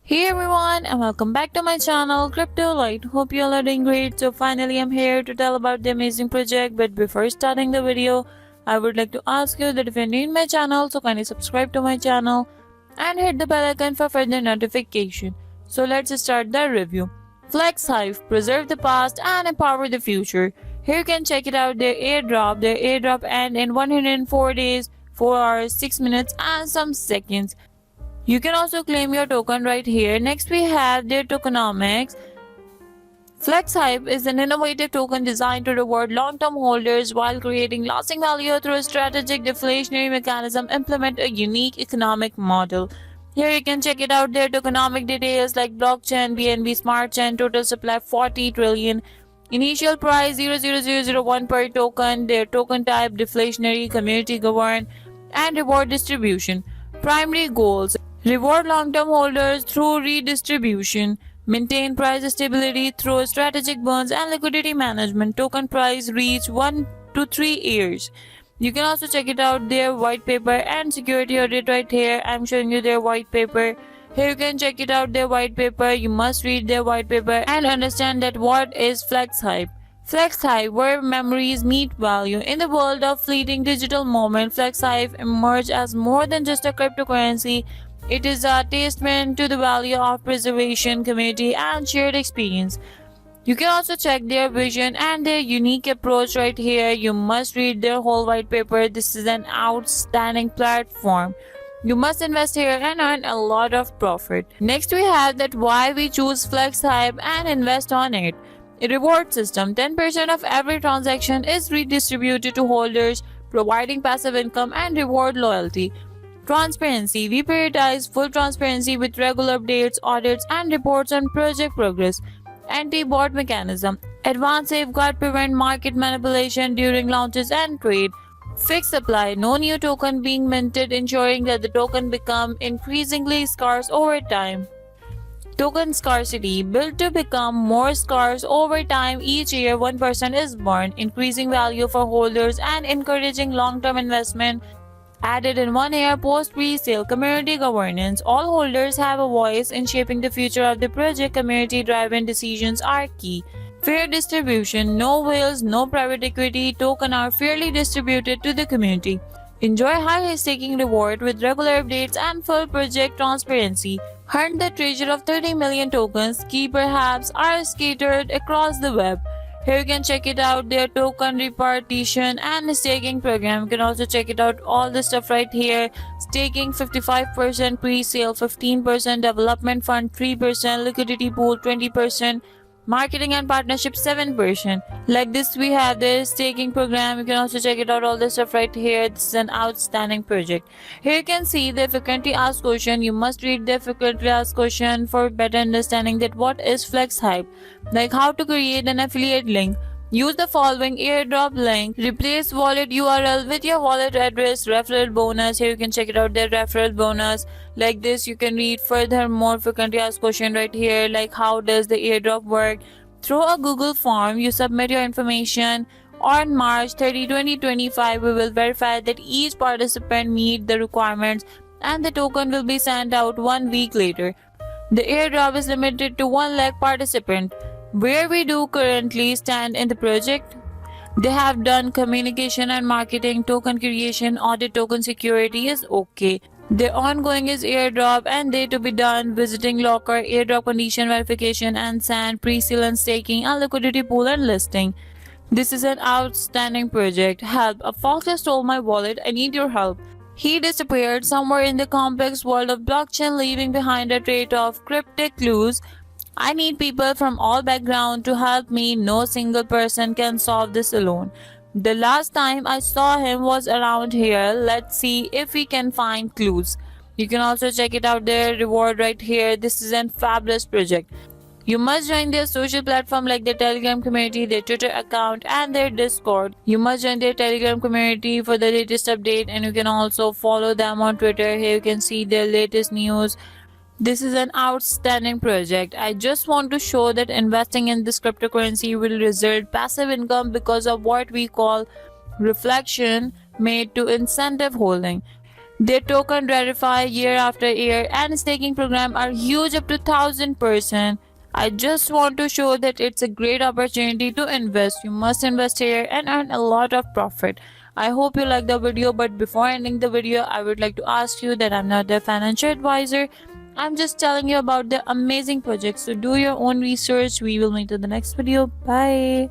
Hey everyone and welcome back to my channel Crypto Light. Hope you all are doing great. So finally I'm here to tell about the amazing project, but before starting the video I would like to ask you that if you're new in my channel, so kindly subscribe to my channel and hit the bell icon for further notification. So let's start the review. Flex Hive, preserve the past and empower the future. Here you can check it out, their airdrop. Their airdrop end in 104 days, 4 hours, 6 minutes and some seconds. You can also claim your token right here. Next we have their tokenomics. FlexHype is an innovative token designed to reward long-term holders while creating lasting value through a strategic deflationary mechanism. Implement a unique economic model. Here you can check it out, their tokenomic details like blockchain, BNB Smart Chain, total supply 40 trillion, initial price 0.0001 per token, their token type deflationary, community governed, and reward distribution. Primary goals: reward long-term holders through redistribution, maintain price stability through strategic burns and liquidity management. Token price reach 1 to 3 years. You can also check it out, their white paper and security audit right here. I'm showing you their white paper. Here you can check it out, their white paper. You must read their white paper and understand that what is Flex Hype. Flex Hive, where memories meet value. In the world of fleeting digital moment, Flex Hive emerged as more than just a cryptocurrency. It is a testament to the value of preservation, community, and shared experience. You can also check their vision and their unique approach right here. You must read their whole white paper. This is an outstanding platform. You must invest here and earn a lot of profit. Next we have that why we choose Flex Hive and invest on it. A reward system. 10% of every transaction is redistributed to holders, providing passive income and reward loyalty. Transparency. We prioritize full transparency with regular updates, audits, and reports on project progress. Anti-bot mechanism. Advanced safeguard prevent market manipulation during launches and trade. Fixed supply. No new token being minted, ensuring that the token become increasingly scarce over time. Token scarcity. Built to become more scarce over time, each year 1% is burned, increasing value for holders and encouraging long-term investment. Added in 1 year post pre-sale. Community governance. All holders have a voice in shaping the future of the project. Community-driven decisions are key. Fair distribution. No whales, no private equity. Token are fairly distributed to the community. Enjoy high staking reward with regular updates and full project transparency. Hunt the treasure of 30 million tokens. Key perhaps are scattered across the web. Here you can check it out, their token repartition and staking program. You can also check it out, all the stuff right here. Staking 55%, pre-sale 15%, development fund 3%, liquidity pool 20%, marketing and partnership 7%. Like this we have the staking program. You can also check it out, all the stuff right here. This is an outstanding project. Here you can see the frequently asked question. You must read the frequently asked question for better understanding that what is Flex Hype. Like how to create an affiliate link. Use the following airdrop link. Replace wallet URL with your wallet address. Referral bonus. Here you can check it out, their referral bonus. Like this you can read further more frequently asked question right here, like how does the airdrop work. Through a Google form, you submit your information. On March 30, 2025, we will verify that each participant meet the requirements and the token will be sent out 1 week later. The airdrop is limited to 1 lakh participant. Where we do currently stand in the project? They have done communication and marketing, token creation, audit, token security is okay. The ongoing is airdrop and they to be done, visiting locker, airdrop condition verification and sand, pre-sale and staking, and liquidity pool and listing. This is an outstanding project. Help. A fox has stole my wallet. I need your help. He disappeared somewhere in the complex world of blockchain, leaving behind a trait of cryptic clues. I need people from all backgrounds to help me. No single person can solve this alone. The last time I saw him was around here. Let's see if we can find clues. You can also check it out, their reward right here. This is a fabulous project. You must join their social platform like their Telegram community, their Twitter account and their Discord. You must join their Telegram community for the latest update, and you can also follow them on Twitter. Here you can see their latest news. This is an outstanding project. I just want to show that investing in this cryptocurrency will result passive income because of what we call reflection made to incentive holding. Their token verify year after year and staking program are huge up to 1000%. I just want to show that it's a great opportunity to invest. You must invest here and earn a lot of profit. I hope you like the video, but before ending the video, I would like to ask you that I'm not a financial advisor. I'm just telling you about the amazing project. So do your own research. We will meet in the next video. Bye.